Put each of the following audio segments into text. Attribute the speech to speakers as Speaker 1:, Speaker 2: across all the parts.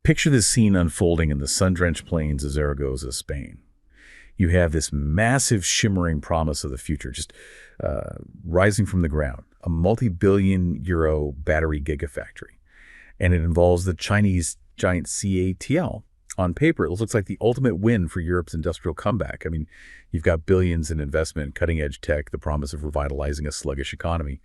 Speaker 1: Picture this scene unfolding in the sun-drenched plains of Zaragoza, Spain. You have this massive shimmering promise of the future just rising from the ground, a multi-billion euro battery gigafactory. And it involves the Chinese giant CATL. On paper, it looks like the ultimate win for Europe's industrial comeback. I mean, you've got billions in investment, cutting-edge tech, the promise of revitalizing a sluggish economy.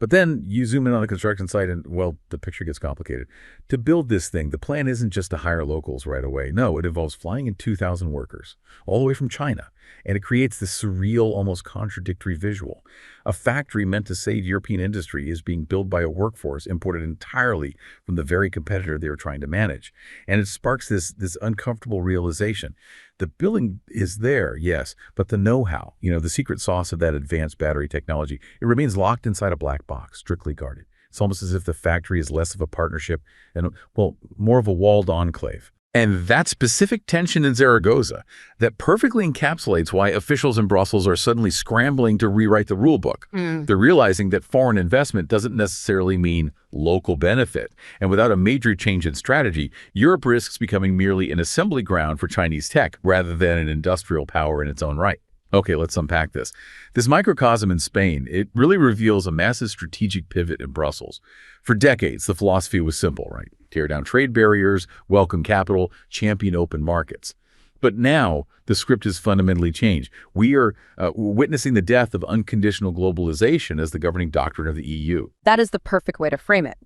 Speaker 1: But then you zoom in on the construction site and, well, the picture gets complicated. To build this thing, the plan isn't just to hire locals right away. No, it involves flying in 2,000 workers, all the way from China. And it creates this surreal, almost contradictory visual. A factory meant to save European industry is being built by a workforce imported entirely from the very competitor they were trying to manage. And it sparks this uncomfortable realization. The billing is there, yes, but the know-how, the secret sauce of that advanced battery technology, it remains locked inside a black box, strictly guarded. It's almost as if the factory is less of a partnership and, well, more of a walled enclave. And that specific tension in Zaragoza, that perfectly encapsulates why officials in Brussels are suddenly scrambling to rewrite the rule book. They're realizing that foreign investment doesn't necessarily mean local benefit. And without a major change in strategy, Europe risks becoming merely an assembly ground for Chinese tech rather than an industrial power in its own right. Okay, let's unpack this. This microcosm in Spain, it really reveals a massive strategic pivot in Brussels. For decades, the philosophy was simple, right? Tear down trade barriers, welcome capital, champion open markets. But now, the script has fundamentally changed. We are witnessing the death of unconditional globalization as the governing doctrine of the EU.
Speaker 2: That is the perfect way to frame it.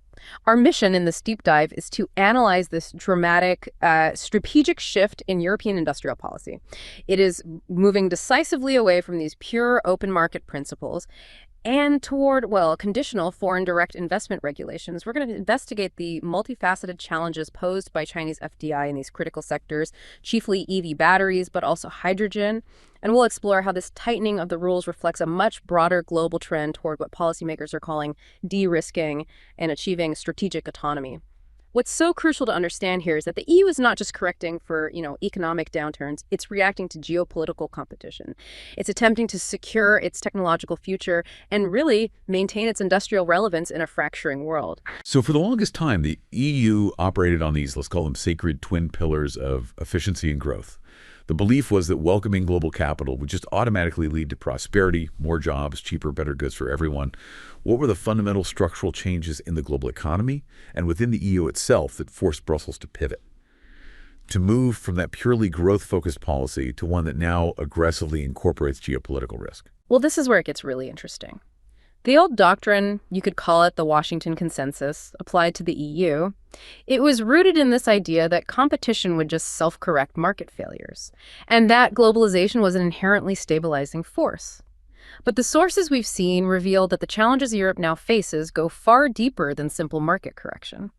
Speaker 2: Our mission in this deep dive is to analyze this dramatic strategic shift in European industrial policy. It is moving decisively away from these pure open market principles and toward, well, conditional foreign direct investment regulations. We're going to investigate the multifaceted challenges posed by Chinese FDI in these critical sectors, chiefly EV batteries, but also hydrogen. And we'll explore how this tightening of the rules reflects a much broader global trend toward what policymakers are calling de-risking and achieving strategic autonomy. What's so crucial to understand here is that the EU is not just correcting for, economic downturns. It's reacting to geopolitical competition. It's attempting to secure its technological future and really maintain its industrial relevance in a fracturing world.
Speaker 1: So for the longest time, the EU operated on these, let's call them sacred twin pillars of efficiency and growth. The belief was that welcoming global capital would just automatically lead to prosperity, more jobs, cheaper, better goods for everyone. What were the fundamental structural changes in the global economy and within the EU itself that forced Brussels to pivot? To move from that purely growth-focused policy to one that now aggressively incorporates geopolitical risk?
Speaker 2: Well, this is where it gets really interesting. The old doctrine, you could call it the Washington Consensus, applied to the EU. It was rooted in this idea that competition would just self-correct market failures, and that globalization was an inherently stabilizing force. But the sources we've seen reveal that the challenges Europe now faces go far deeper than simple market correction.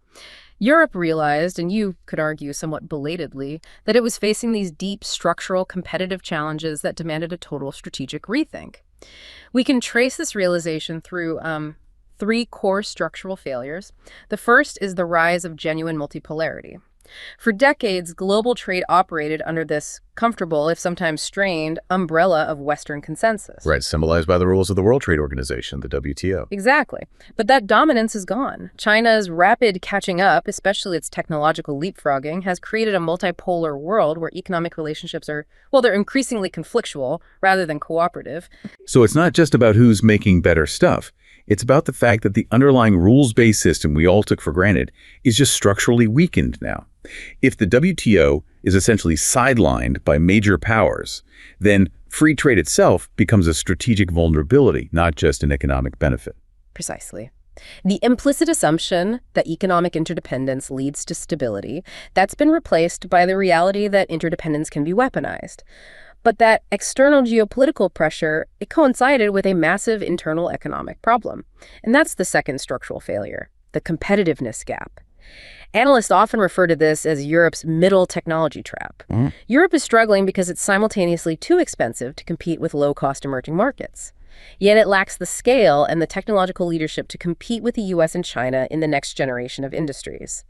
Speaker 2: Europe realized, and you could argue somewhat belatedly, that it was facing these deep structural competitive challenges that demanded a total strategic rethink. We can trace this realization through three core structural failures. The first is the rise of genuine multipolarity. For decades, global trade operated under this comfortable, if sometimes strained, umbrella of Western consensus.
Speaker 1: Right, symbolized by the rules of the World Trade Organization, the WTO.
Speaker 2: Exactly. But that dominance is gone. China's rapid catching up, especially its technological leapfrogging, has created a multipolar world where economic relationships are, well, they're increasingly conflictual rather than cooperative.
Speaker 1: So it's not just about who's making better stuff. It's about the fact that the underlying rules-based system we all took for granted is just structurally weakened now. If the WTO is essentially sidelined by major powers, then free trade itself becomes a strategic vulnerability, not just an economic benefit.
Speaker 2: Precisely. The implicit assumption that economic interdependence leads to stability, that's been replaced by the reality that interdependence can be weaponized. But that external geopolitical pressure, it coincided with a massive internal economic problem. And that's the second structural failure, the competitiveness gap. Analysts often refer to this as Europe's middle technology trap. Europe is struggling because it's simultaneously too expensive to compete with low-cost emerging markets. Yet it lacks the scale and the technological leadership to compete with the US and China in the next generation of industries.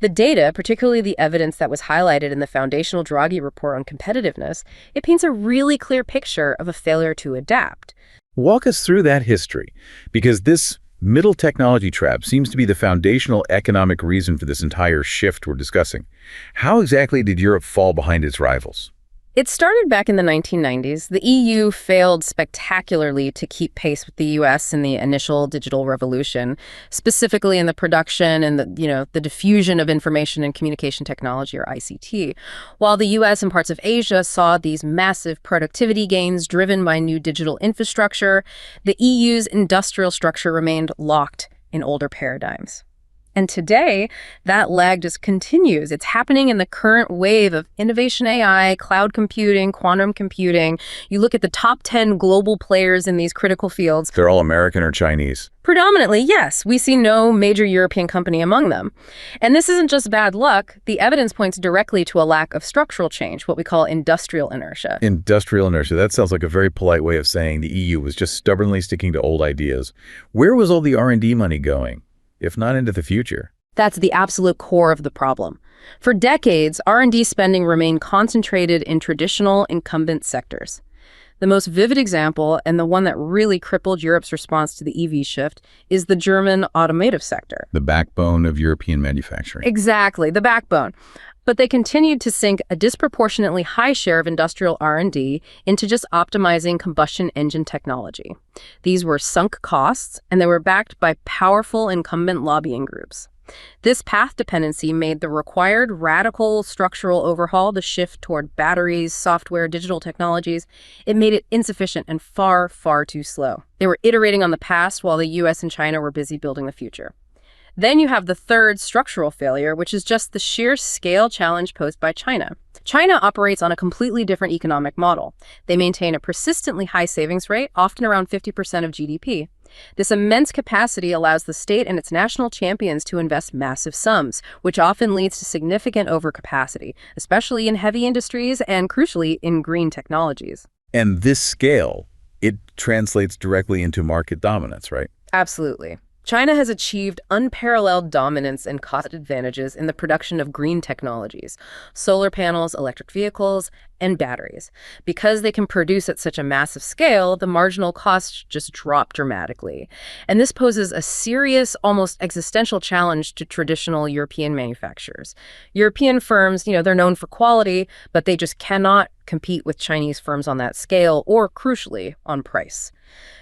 Speaker 2: The data, particularly the evidence that was highlighted in the foundational Draghi report on competitiveness, it paints a really clear picture of a failure to adapt.
Speaker 1: Walk us through that history, because this Middle technology trap seems to be the foundational economic reason for this entire shift we're discussing. How exactly did Europe fall behind its rivals?
Speaker 2: It started back in the 1990s. The EU failed spectacularly to keep pace with the US in the initial digital revolution, specifically in the production and the diffusion of information and communication technology, or ICT. While the US and parts of Asia saw these massive productivity gains driven by new digital infrastructure, the EU's industrial structure remained locked in older paradigms. And today, that lag just continues. It's happening in the current wave of innovation AI, cloud computing, quantum computing. You look at the top 10 global players in these critical fields.
Speaker 1: They're all American or Chinese?
Speaker 2: Predominantly, yes. We see no major European company among them. And this isn't just bad luck. The evidence points directly to a lack of structural change, what we call industrial inertia.
Speaker 1: Industrial inertia. That sounds like a very polite way of saying the EU was just stubbornly sticking to old ideas. Where was all the R&D money going, if not into the future?
Speaker 2: That's the absolute core of the problem. For decades, R&D spending remained concentrated in traditional incumbent sectors. The most vivid example, and the one that really crippled Europe's response to the EV shift, is the German automotive sector.
Speaker 1: The backbone of European manufacturing.
Speaker 2: Exactly, the backbone. But they continued to sink a disproportionately high share of industrial R&D into just optimizing combustion engine technology. These were sunk costs, and they were backed by powerful incumbent lobbying groups. This path dependency made the required radical structural overhaul, the shift toward batteries, software, digital technologies, it made it insufficient and far, far too slow. They were iterating on the past while the US and China were busy building the future. Then you have the third structural failure, which is just the sheer scale challenge posed by China. China operates on a completely different economic model. They maintain a persistently high savings rate, often around 50% of GDP. This immense capacity allows the state and its national champions to invest massive sums, which often leads to significant overcapacity, especially in heavy industries and, crucially, in green technologies.
Speaker 1: And this scale, it translates directly into market dominance, right?
Speaker 2: Absolutely. China has achieved unparalleled dominance and cost advantages in the production of green technologies, solar panels, electric vehicles, and batteries. Because they can produce at such a massive scale, the marginal costs just drop dramatically. And this poses a serious, almost existential challenge to traditional European manufacturers. European firms, they're known for quality, but they just cannot compete with Chinese firms on that scale or, crucially, on price.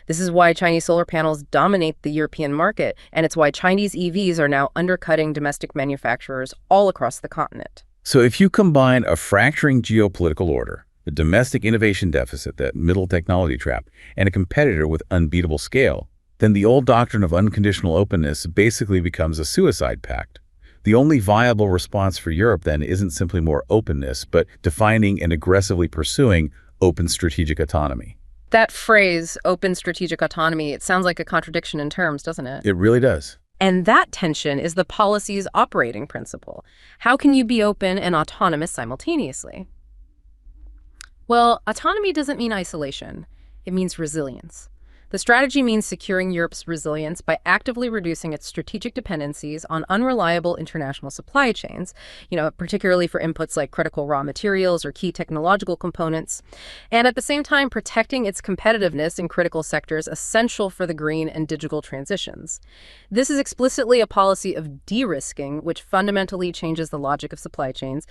Speaker 2: This is why Chinese solar panels dominate the European market, and it's why Chinese EVs are now undercutting domestic manufacturers all across the continent.
Speaker 1: So if you combine a fracturing geopolitical order, the domestic innovation deficit, that middle technology trap, and a competitor with unbeatable scale, then the old doctrine of unconditional openness basically becomes a suicide pact. The only viable response for Europe then isn't simply more openness, but defining and aggressively pursuing open strategic autonomy.
Speaker 2: That phrase, open strategic autonomy, it sounds like a contradiction in terms, doesn't it?
Speaker 1: It really does.
Speaker 2: And that tension is the policy's operating principle. How can you be open and autonomous simultaneously? Well, autonomy doesn't mean isolation. It means resilience. The strategy means securing Europe's resilience by actively reducing its strategic dependencies on unreliable international supply chains, particularly for inputs like critical raw materials or key technological components, and at the same time protecting its competitiveness in critical sectors essential for the green and digital transitions. This is explicitly a policy of de-risking, which fundamentally changes the logic of supply chains.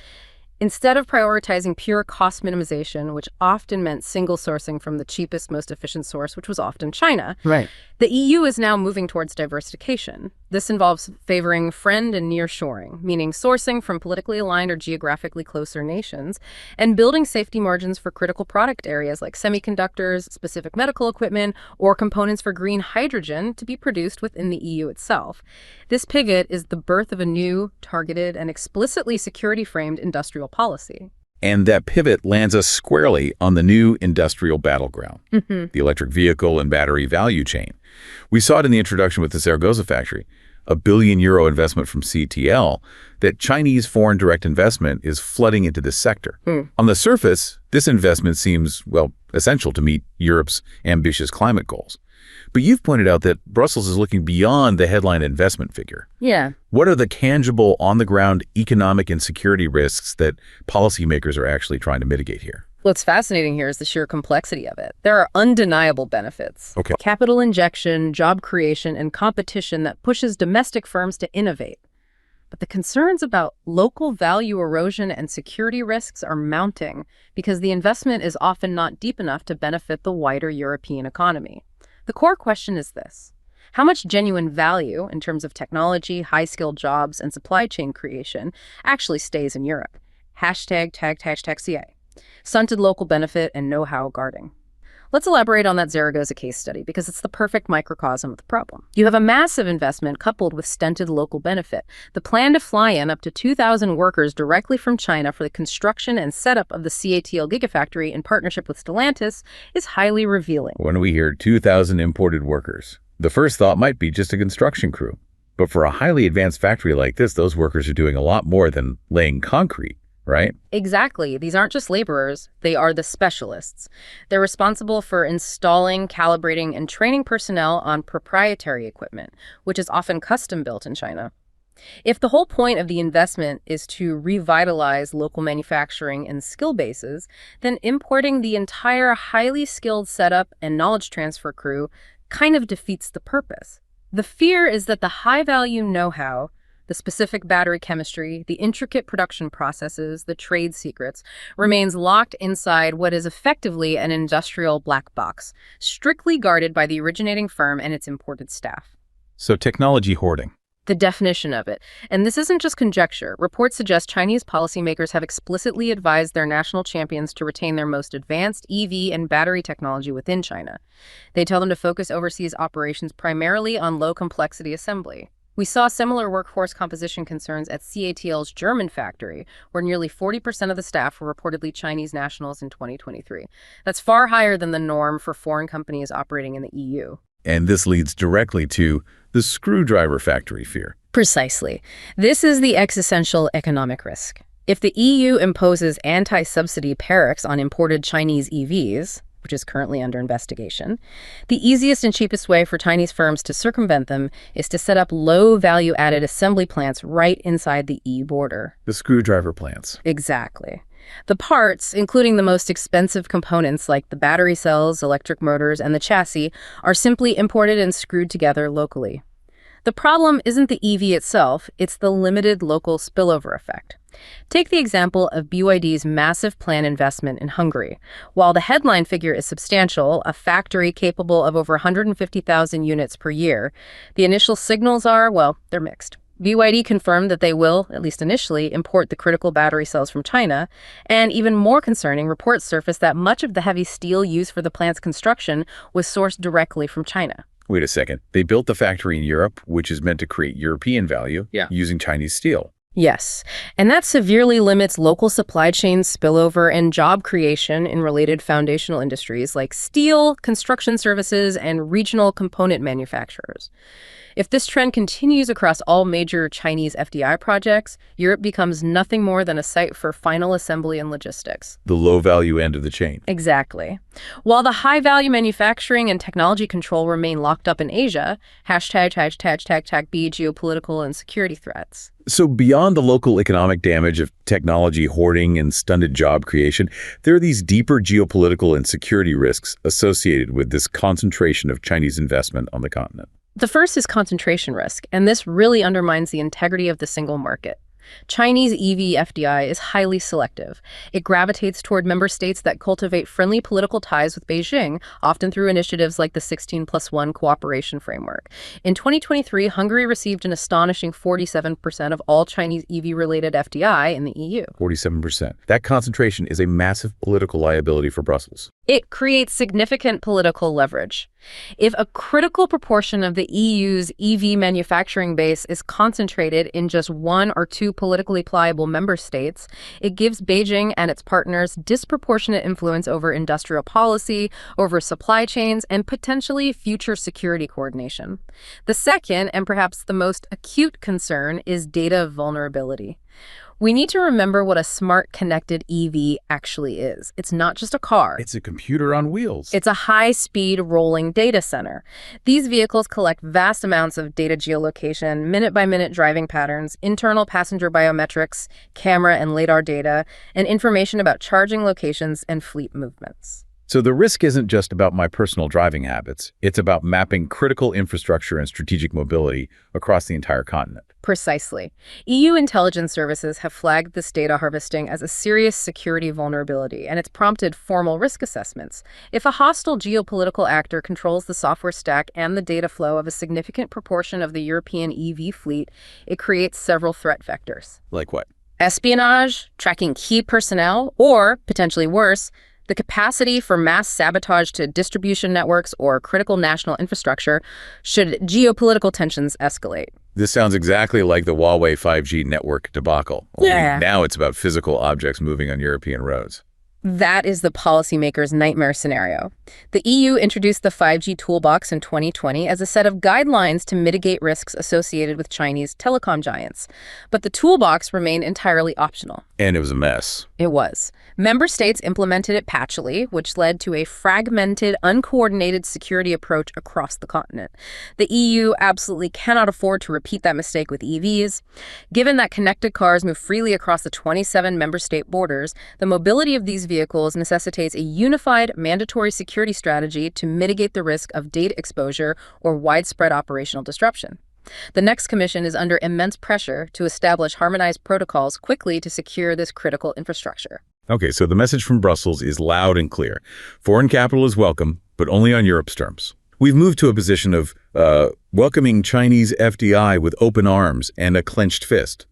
Speaker 2: Instead of prioritizing pure cost minimization, which often meant single sourcing from the cheapest, most efficient source, which was often China,
Speaker 1: right,
Speaker 2: the EU is now moving towards diversification. This involves favoring friend and nearshoring, meaning sourcing from politically aligned or geographically closer nations, and building safety margins for critical product areas like semiconductors, specific medical equipment, or components for green hydrogen to be produced within the EU itself. This pivot is the birth of a new, targeted, and explicitly security-framed industrial policy.
Speaker 1: And that pivot lands us squarely on the new industrial battleground, the electric vehicle and battery value chain. We saw it in the introduction with the Zaragosa factory, a €1 billion investment from CTL, that Chinese foreign direct investment is flooding into this sector. On the surface, this investment seems, essential to meet Europe's ambitious climate goals. But you've pointed out that Brussels is looking beyond the headline investment figure.
Speaker 2: Yeah.
Speaker 1: What are the tangible, on-the-ground economic and security risks that policymakers are actually trying to mitigate here?
Speaker 2: What's fascinating here is the sheer complexity of it. There are undeniable benefits.
Speaker 1: Okay.
Speaker 2: Capital injection, job creation, and competition that pushes domestic firms to innovate. But the concerns about local value erosion and security risks are mounting because the investment is often not deep enough to benefit the wider European economy. The core question is this: how much genuine value in terms of technology, high-skilled jobs, and supply chain creation actually stays in Europe? Hashtag CA. Stunted local benefit and know-how guarding. Let's elaborate on that Zaragoza case study because it's the perfect microcosm of the problem. You have a massive investment coupled with stunted local benefit. The plan to fly in up to 2,000 workers directly from China for the construction and setup of the CATL Gigafactory in partnership with Stellantis is highly revealing.
Speaker 1: When we hear 2,000 imported workers, the first thought might be just a construction crew. But for a highly advanced factory like this, those workers are doing a lot more than laying concrete, right?
Speaker 2: Exactly. These aren't just laborers, they are the specialists. They're responsible for installing, calibrating, and training personnel on proprietary equipment, which is often custom-built in China. If the whole point of the investment is to revitalize local manufacturing and skill bases, then importing the entire highly skilled setup and knowledge transfer crew kind of defeats the purpose. The fear is that the high-value know-how, the specific battery chemistry, the intricate production processes, the trade secrets, remains locked inside what is effectively an industrial black box, strictly guarded by the originating firm and its imported staff.
Speaker 1: So technology hoarding.
Speaker 2: The definition of it. And this isn't just conjecture. Reports suggest Chinese policymakers have explicitly advised their national champions to retain their most advanced EV and battery technology within China. They tell them to focus overseas operations primarily on low-complexity assembly. We saw similar workforce composition concerns at CATL's German factory, where nearly 40% of the staff were reportedly Chinese nationals in 2023. That's far higher than the norm for foreign companies operating in the EU.
Speaker 1: And this leads directly to the screwdriver factory fear.
Speaker 2: Precisely. This is the existential economic risk. If the EU imposes anti-subsidy tariffs on imported Chinese EVs, which is currently under investigation, the easiest and cheapest way for Chinese firms to circumvent them is to set up low-value-added assembly plants right inside the EU border.
Speaker 1: The screwdriver plants.
Speaker 2: Exactly. The parts, including the most expensive components like the battery cells, electric motors, and the chassis, are simply imported and screwed together locally. The problem isn't the EV itself, it's the limited local spillover effect. Take the example of BYD's massive planned investment in Hungary. While the headline figure is substantial, a factory capable of over 150,000 units per year, the initial signals are, well, they're mixed. BYD confirmed that they will, at least initially, import the critical battery cells from China, and even more concerning, reports surfaced that much of the heavy steel used for the plant's construction was sourced directly from China.
Speaker 1: Wait a second. They built the factory in Europe, which is meant to create European value, using Chinese steel.
Speaker 2: Yes, and that severely limits local supply chain spillover and job creation in related foundational industries like steel, construction services, and regional component manufacturers. If this trend continues across all major Chinese FDI projects, Europe becomes nothing more than a site for final assembly and logistics.
Speaker 1: The low-value end of the chain.
Speaker 2: Exactly. While the high-value manufacturing and technology control remain locked up in Asia, #B geopolitical and security threats.
Speaker 1: So beyond the local economic damage of technology hoarding and stunted job creation, there are these deeper geopolitical and security risks associated with this concentration of Chinese investment on the continent.
Speaker 2: The first is concentration risk, and this really undermines the integrity of the single market. Chinese EV FDI is highly selective. It gravitates toward member states that cultivate friendly political ties with Beijing, often through initiatives like the 16+1 cooperation framework. In 2023, Hungary received an astonishing 47% of all Chinese EV-related FDI in the EU.
Speaker 1: 47%. That concentration is a massive political liability for Brussels.
Speaker 2: It creates significant political leverage. If a critical proportion of the EU's EV manufacturing base is concentrated in just one or two politically pliable member states, it gives Beijing and its partners disproportionate influence over industrial policy, over supply chains, and potentially future security coordination. The second, and perhaps the most acute concern, is data vulnerability. We need to remember what a smart connected EV actually is. It's not just a car.
Speaker 1: It's a computer on wheels.
Speaker 2: It's a high-speed rolling data center. These vehicles collect vast amounts of data geolocation, minute-by-minute driving patterns, internal passenger biometrics, camera and lidar data, and information about charging locations and fleet movements.
Speaker 1: So the risk isn't just about my personal driving habits. It's about mapping critical infrastructure and strategic mobility across the entire continent.
Speaker 2: Precisely. EU intelligence services have flagged this data harvesting as a serious security vulnerability, and it's prompted formal risk assessments. If a hostile geopolitical actor controls the software stack and the data flow of a significant proportion of the European EV fleet, it creates several threat vectors.
Speaker 1: Like what?
Speaker 2: Espionage, tracking key personnel, or, potentially worse, the capacity for mass sabotage to distribution networks or critical national infrastructure should geopolitical tensions escalate.
Speaker 1: This sounds exactly like the Huawei 5G network debacle. Only
Speaker 2: Yeah.
Speaker 1: now it's about physical objects moving on European roads.
Speaker 2: That is the policymaker's nightmare scenario. The EU introduced the 5G toolbox in 2020 as a set of guidelines to mitigate risks associated with Chinese telecom giants. But the toolbox remained entirely optional.
Speaker 1: And it was a mess.
Speaker 2: It was. Member states implemented it patchily, which led to a fragmented, uncoordinated security approach across the continent. The EU absolutely cannot afford to repeat that mistake with EVs. Given that connected cars move freely across the 27 member state borders, the mobility of these vehicles necessitates a unified, mandatory security strategy to mitigate the risk of data exposure or widespread operational disruption. The next commission is under immense pressure to establish harmonized protocols quickly to secure this critical infrastructure.
Speaker 1: Okay, so the message from Brussels is loud and clear. Foreign capital is welcome, but only on Europe's terms. We've moved to a position of welcoming Chinese FDI with open arms and a clenched fist.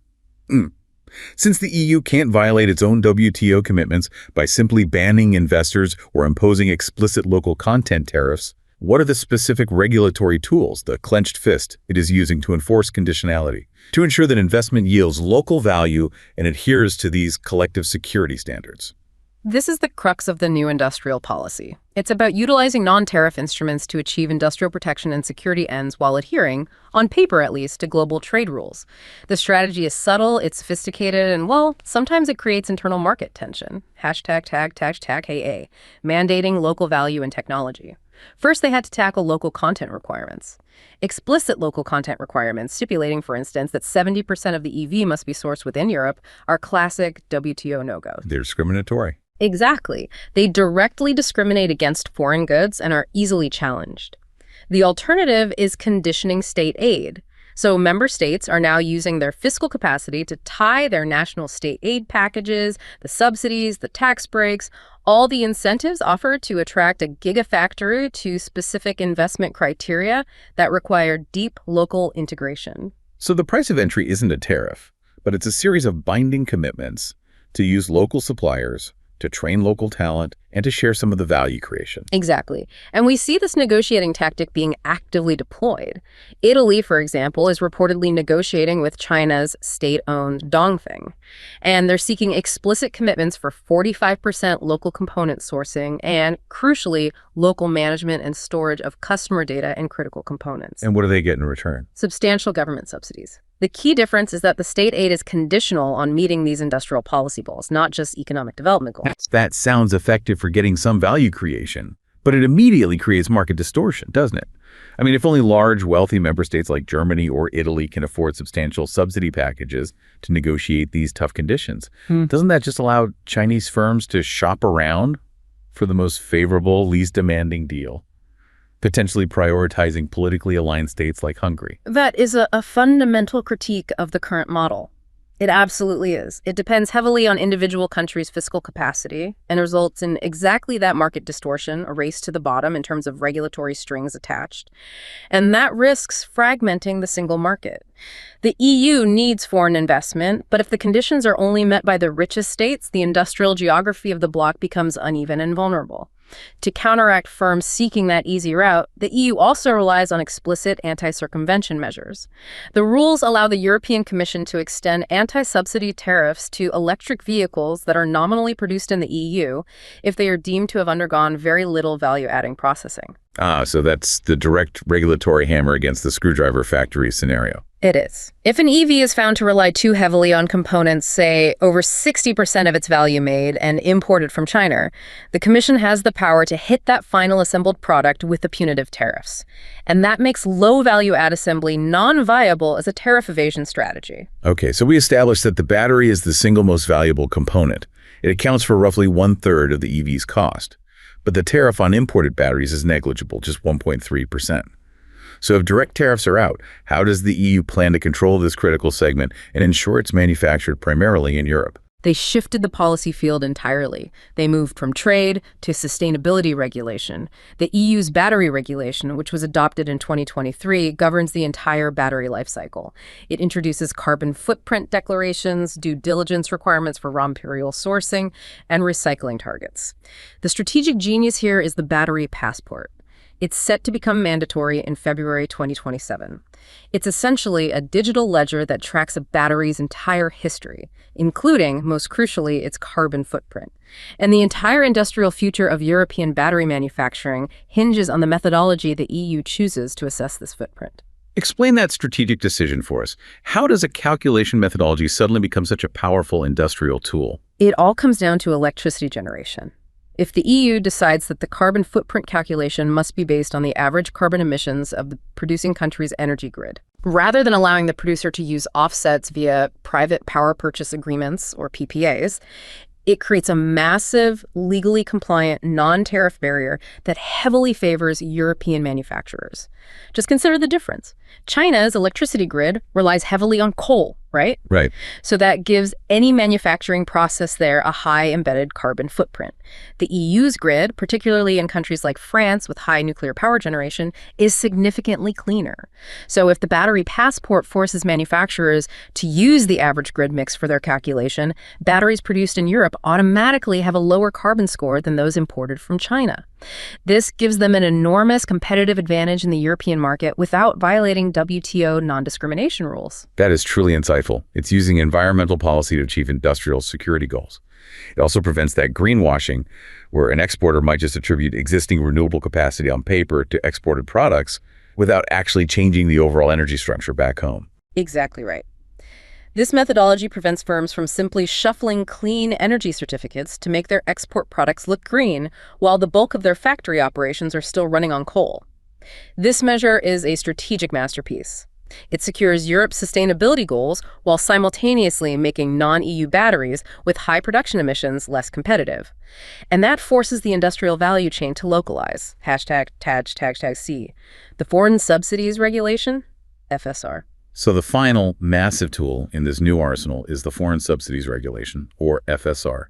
Speaker 1: Since the EU can't violate its own WTO commitments by simply banning investors or imposing explicit local content tariffs, what are the specific regulatory tools, the clenched fist, it is using to enforce conditionality, to ensure that investment yields local value and adheres to these collective security standards?
Speaker 2: This is the crux of the new industrial policy. It's about utilizing non-tariff instruments to achieve industrial protection and security ends while adhering, on paper at least, to global trade rules. The strategy is subtle, it's sophisticated, and, well, sometimes it creates internal market tension. ####HeyA, mandating local value and technology. First, they had to tackle local content requirements. Explicit local content requirements, stipulating, for instance, that 70% of the EV must be sourced within Europe, are classic WTO no-goes.
Speaker 1: They're discriminatory.
Speaker 2: Exactly. They directly discriminate against foreign goods and are easily challenged. The alternative is conditioning state aid. So member states are now using their fiscal capacity to tie their national state aid packages, the subsidies, the tax breaks, all the incentives offered to attract a gigafactory to specific investment criteria that require deep local integration.
Speaker 1: So the price of entry isn't a tariff, but it's a series of binding commitments to use local suppliers, to train local talent, and to share some of the value creation.
Speaker 2: Exactly. And we see this negotiating tactic being actively deployed. Italy, for example, is reportedly negotiating with China's state-owned Dongfeng. And they're seeking explicit commitments for 45% local component sourcing and, crucially, local management and storage of customer data and critical components.
Speaker 1: And what do they get in return?
Speaker 2: Substantial government subsidies. The key difference is that the state aid is conditional on meeting these industrial policy goals, not just economic development goals.
Speaker 1: That sounds effective for getting some value creation, but it immediately creates market distortion, doesn't it? I mean, if only large, wealthy member states like Germany or Italy can afford substantial subsidy packages to negotiate these tough conditions, doesn't that just allow Chinese firms to shop around for the most favorable, least demanding deal, potentially prioritizing politically aligned states like Hungary?
Speaker 2: That is a fundamental critique of the current model. It absolutely is. It depends heavily on individual countries' fiscal capacity and results in exactly that market distortion, a race to the bottom in terms of regulatory strings attached. And that risks fragmenting the single market. The EU needs foreign investment, but if the conditions are only met by the richest states, the industrial geography of the bloc becomes uneven and vulnerable. To counteract firms seeking that easy route, the EU also relies on explicit anti-circumvention measures. The rules allow the European Commission to extend anti-subsidy tariffs to electric vehicles that are nominally produced in the EU if they are deemed to have undergone very little value-adding processing.
Speaker 1: So that's the direct regulatory hammer against the screwdriver factory scenario.
Speaker 2: It is. If an EV is found to rely too heavily on components, say over 60% of its value made and imported from China, the Commission has the power to hit that final assembled product with the punitive tariffs. And that makes low-value add assembly non-viable as a tariff evasion strategy.
Speaker 1: Okay, so we established that the battery is the single most valuable component. It accounts for roughly 1/3 of the EV's cost. But the tariff on imported batteries is negligible, just 1.3%. So if direct tariffs are out, how does the EU plan to control this critical segment and ensure it's manufactured primarily in Europe?
Speaker 2: They shifted the policy field entirely. They moved from trade to sustainability regulation. The EU's battery regulation, which was adopted in 2023, governs the entire battery life cycle. It introduces carbon footprint declarations, due diligence requirements for raw material sourcing, and recycling targets. The strategic genius here is the battery passport. It's set to become mandatory in February 2027. It's essentially a digital ledger that tracks a battery's entire history, including, most crucially, its carbon footprint. And the entire industrial future of European battery manufacturing hinges on the methodology the EU chooses to assess this footprint.
Speaker 1: Explain that strategic decision for us. How does a calculation methodology suddenly become such a powerful industrial tool?
Speaker 2: It all comes down to electricity generation. If the EU decides that the carbon footprint calculation must be based on the average carbon emissions of the producing country's energy grid, rather than allowing the producer to use offsets via private power purchase agreements or PPAs, it creates a massive, legally compliant, non-tariff barrier that heavily favors European manufacturers. Just consider the difference. China's electricity grid relies heavily on coal, right?
Speaker 1: Right.
Speaker 2: So that gives any manufacturing process there a high embedded carbon footprint. The EU's grid, particularly in countries like France with high nuclear power generation, is significantly cleaner. So if the battery passport forces manufacturers to use the average grid mix for their calculation, batteries produced in Europe automatically have a lower carbon score than those imported from China. This gives them an enormous competitive advantage in the European market without violating WTO non-discrimination rules.
Speaker 1: That is truly insightful. It's using environmental policy to achieve industrial security goals. It also prevents that greenwashing, where an exporter might just attribute existing renewable capacity on paper to exported products without actually changing the overall energy structure back home.
Speaker 2: Exactly right. This methodology prevents firms from simply shuffling clean energy certificates to make their export products look green while the bulk of their factory operations are still running on coal. This measure is a strategic masterpiece. It secures Europe's sustainability goals while simultaneously making non-EU batteries with high production emissions less competitive. And that forces the industrial value chain to localize. #TAG#C. The Foreign Subsidies Regulation, FSR.
Speaker 1: So the final massive tool in this new arsenal is the Foreign Subsidies Regulation, or FSR.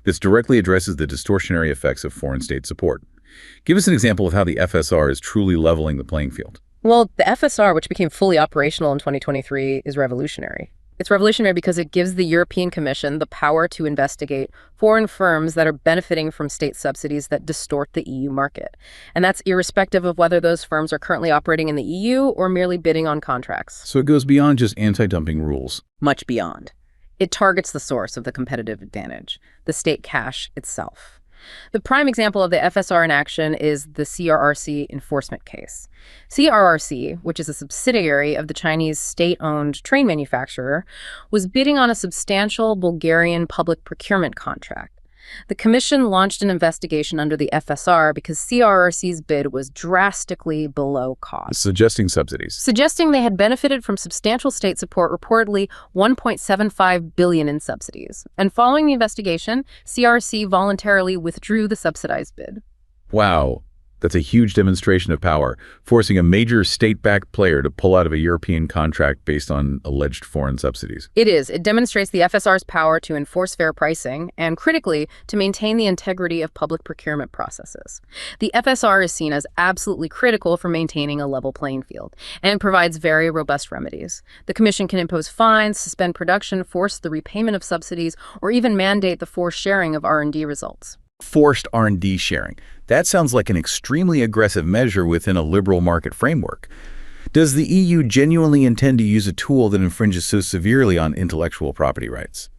Speaker 1: This directly addresses the distortionary effects of foreign state support. Give us an example of how the FSR is truly leveling the playing field.
Speaker 2: Well, the FSR, which became fully operational in 2023, is revolutionary. It's revolutionary because it gives the European Commission the power to investigate foreign firms that are benefiting from state subsidies that distort the EU market. And that's irrespective of whether those firms are currently operating in the EU or merely bidding on contracts.
Speaker 1: So it goes beyond just anti-dumping rules.
Speaker 2: Much beyond. It targets the source of the competitive advantage, the state cash itself. The prime example of the FSR in action is the CRRC enforcement case. CRRC, which is a subsidiary of the Chinese state-owned train manufacturer, was bidding on a substantial Bulgarian public procurement contract. The Commission launched an investigation under the FSR because CRRC's bid was drastically below cost,
Speaker 1: Suggesting subsidies.
Speaker 2: suggesting they had benefited from substantial state support, reportedly $1.75 billion in subsidies. And following the investigation, CRRC voluntarily withdrew the subsidized bid.
Speaker 1: Wow, that's a huge demonstration of power, forcing a major state-backed player to pull out of a European contract based on alleged foreign subsidies.
Speaker 2: It is. It demonstrates the FSR's power to enforce fair pricing and, critically, to maintain the integrity of public procurement processes. The FSR is seen as absolutely critical for maintaining a level playing field and provides very robust remedies. The Commission can impose fines, suspend production, force the repayment of subsidies, or even mandate the forced sharing of R&D results.
Speaker 1: Forced R&D sharing. That sounds like an extremely aggressive measure within a liberal market framework. Does the EU genuinely intend to use a tool that infringes so severely on intellectual property rights?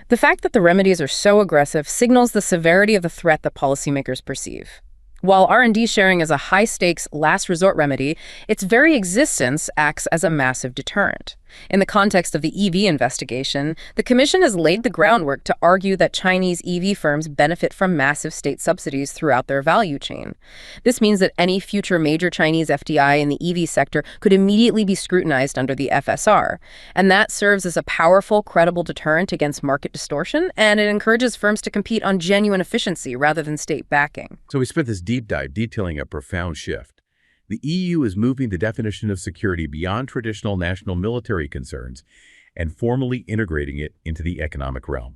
Speaker 2: The fact that the remedies are so aggressive signals the severity of the threat that policymakers perceive. While R&D sharing is a high-stakes, last-resort remedy, its very existence acts as a massive deterrent. In the context of the EV investigation, the Commission has laid the groundwork to argue that Chinese EV firms benefit from massive state subsidies throughout their value chain. This means that any future major Chinese FDI in the EV sector could immediately be scrutinized under the FSR. And that serves as a powerful, credible deterrent against market distortion, and it encourages firms to compete on genuine efficiency rather than state backing.
Speaker 1: So we spent this deep dive detailing a profound shift. The EU is moving the definition of security beyond traditional national military concerns and formally integrating it into the economic realm.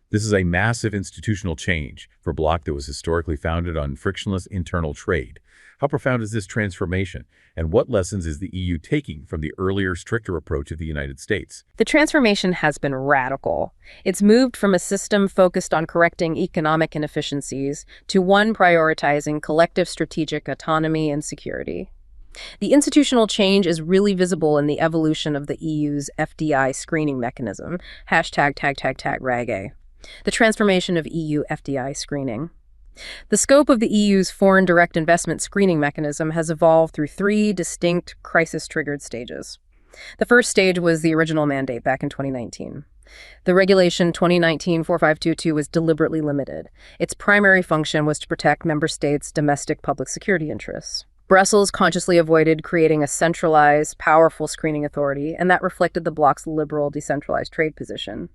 Speaker 1: This is a massive institutional change for a bloc that was historically founded on frictionless internal trade. How profound is this transformation, and what lessons is the EU taking from the earlier, stricter approach of the United States?
Speaker 2: The transformation has been radical. It's moved from a system focused on correcting economic inefficiencies to one prioritizing collective strategic autonomy and security. The institutional change is really visible in the evolution of the EU's FDI screening mechanism, #RAGA, the transformation of EU FDI screening. The scope of the EU's foreign direct investment screening mechanism has evolved through three distinct crisis-triggered stages. The first stage was the original mandate back in 2019. The Regulation 2019-4522 was deliberately limited. Its primary function was to protect member states' domestic public security interests. Brussels consciously avoided creating a centralized, powerful screening authority, and that reflected the bloc's liberal, decentralized trade position.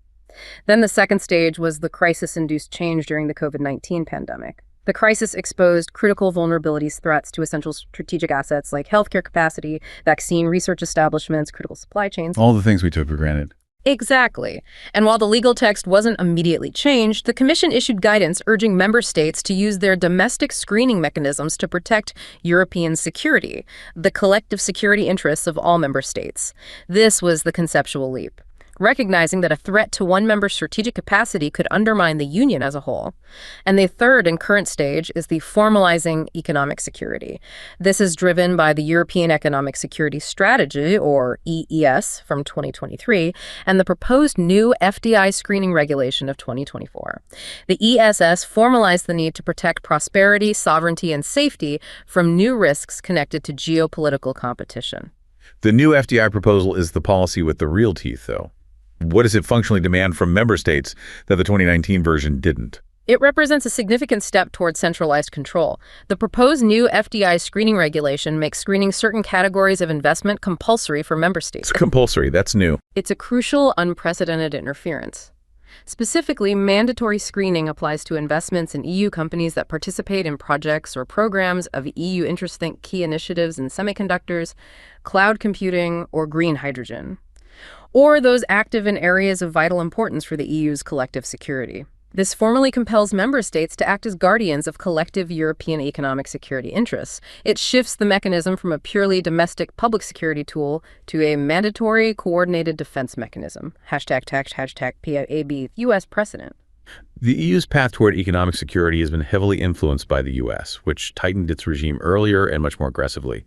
Speaker 2: Then the second stage was the crisis-induced change during the COVID-19 pandemic. The crisis exposed critical vulnerabilities, threats to essential strategic assets like healthcare capacity, vaccine research establishments, critical supply chains.
Speaker 1: All the things we took for granted.
Speaker 2: Exactly. And while the legal text wasn't immediately changed, the Commission issued guidance urging member states to use their domestic screening mechanisms to protect European security, the collective security interests of all member states. This was the conceptual leap, recognizing that a threat to one member's strategic capacity could undermine the Union as a whole. And the third and current stage is the formalizing economic security. This is driven by the European Economic Security Strategy, or EES, from 2023, and the proposed new FDI screening regulation of 2024. The ESS formalized the need to protect prosperity, sovereignty, and safety from new risks connected to geopolitical competition.
Speaker 1: The new FDI proposal is the policy with the real teeth, though. What does it functionally demand from member states that the 2019 version didn't?
Speaker 2: It represents a significant step towards centralized control. The proposed new FDI screening regulation makes screening certain categories of investment compulsory for member states.
Speaker 1: It's compulsory. That's new.
Speaker 2: It's a crucial, unprecedented interference. Specifically, mandatory screening applies to investments in EU companies that participate in projects or programs of EU interest, think key initiatives in semiconductors, cloud computing, or green hydrogen, or those active in areas of vital importance for the EU's collective security. This formally compels member states to act as guardians of collective European economic security interests. It shifts the mechanism from a purely domestic public security tool to a mandatory coordinated defense mechanism. #PAB, U.S. precedent.
Speaker 1: The EU's path toward economic security has been heavily influenced by the U.S., which tightened its regime earlier and much more aggressively.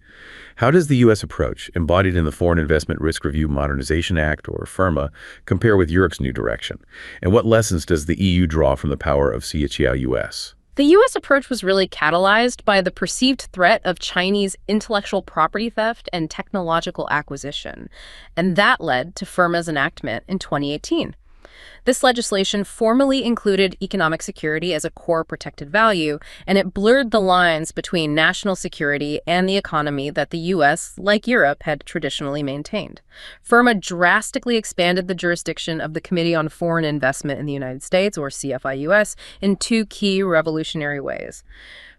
Speaker 1: How does the U.S. approach, embodied in the Foreign Investment Risk Review Modernization Act, or FIRMA, compare with Europe's new direction? And what lessons does the EU draw from the power of CHIA-US?
Speaker 2: The U.S. approach was really catalyzed by the perceived threat of Chinese intellectual property theft and technological acquisition, and that led to FIRMA's enactment in 2018. This legislation formally included economic security as a core protected value, and it blurred the lines between national security and the economy that the U.S., like Europe, had traditionally maintained. FIRMA drastically expanded the jurisdiction of the Committee on Foreign Investment in the United States, or CFI-US, in two key revolutionary ways.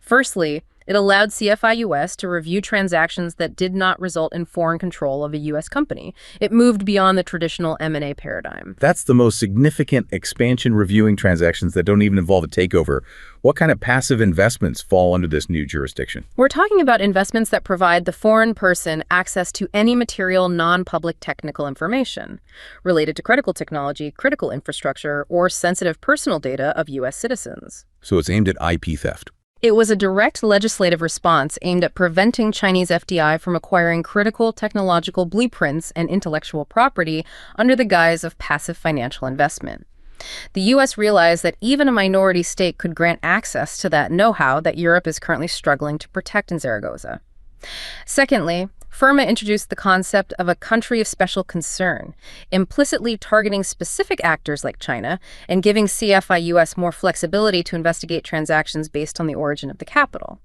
Speaker 2: Firstly, it allowed CFI-US to review transactions that did not result in foreign control of a U.S. company. It moved beyond the traditional M&A paradigm.
Speaker 1: That's the most significant expansion, reviewing transactions that don't even involve a takeover. What kind of passive investments fall under this new jurisdiction?
Speaker 2: We're talking about investments that provide the foreign person access to any material, non-public technical information related to critical technology, critical infrastructure, or sensitive personal data of U.S. citizens.
Speaker 1: So it's aimed at IP theft.
Speaker 2: It was a direct legislative response aimed at preventing Chinese FDI from acquiring critical technological blueprints and intellectual property under the guise of passive financial investment. The U.S. realized that even a minority state could grant access to that know-how that Europe is currently struggling to protect in Zaragoza. Secondly, FIRMA introduced the concept of a country of special concern, implicitly targeting specific actors like China and giving CFIUS more flexibility to investigate transactions based on the origin of the capital.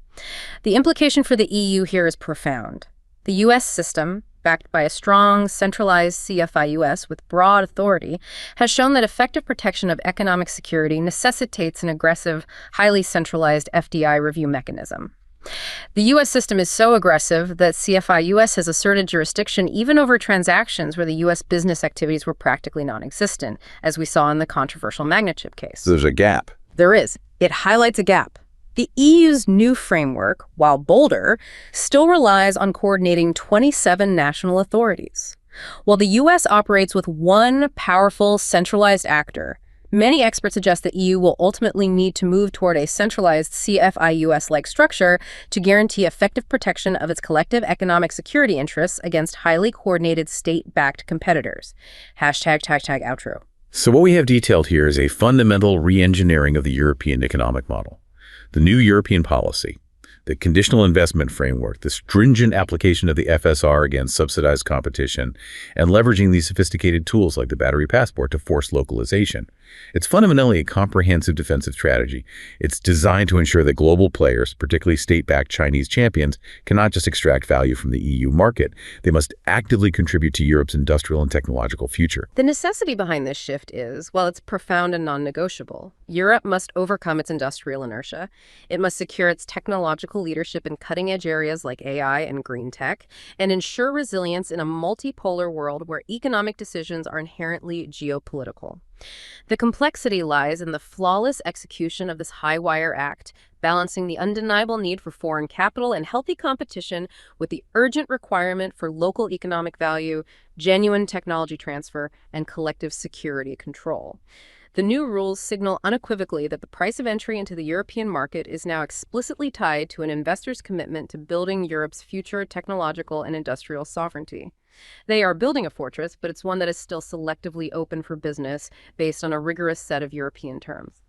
Speaker 2: The implication for the EU here is profound. The U.S. system, backed by a strong, centralized CFIUS with broad authority, has shown that effective protection of economic security necessitates an aggressive, highly centralized FDI review mechanism. The U.S. system is so aggressive that CFI-US has asserted jurisdiction even over transactions where the U.S. business activities were practically non-existent, as we saw in the controversial magnet chip case.
Speaker 1: So there's a gap.
Speaker 2: There is. It highlights a gap. The EU's new framework, while bolder, still relies on coordinating 27 national authorities. While the U.S. operates with one powerful, centralized actor, many experts suggest the EU will ultimately need to move toward a centralized CFIUS-like structure to guarantee effective protection of its collective economic security interests against highly coordinated state-backed competitors. #outro.
Speaker 1: So what we have detailed here is a fundamental re-engineering of the European economic model. The new European policy, the conditional investment framework, the stringent application of the FSR against subsidized competition, and leveraging these sophisticated tools like the battery passport to force localization. It's fundamentally a comprehensive defensive strategy. It's designed to ensure that global players, particularly state-backed Chinese champions, cannot just extract value from the EU market. They must actively contribute to Europe's industrial and technological future.
Speaker 2: The necessity behind this shift is, well, it's profound and non-negotiable. Europe must overcome its industrial inertia. It must secure its technological leadership in cutting-edge areas like AI and green tech, and ensure resilience in a multipolar world where economic decisions are inherently geopolitical. The complexity lies in the flawless execution of this high-wire act, balancing the undeniable need for foreign capital and healthy competition with the urgent requirement for local economic value, genuine technology transfer, and collective security control. The new rules signal unequivocally that the price of entry into the European market is now explicitly tied to an investor's commitment to building Europe's future technological and industrial sovereignty. They are building a fortress, but it's one that is still selectively open for business based on a rigorous set of European terms.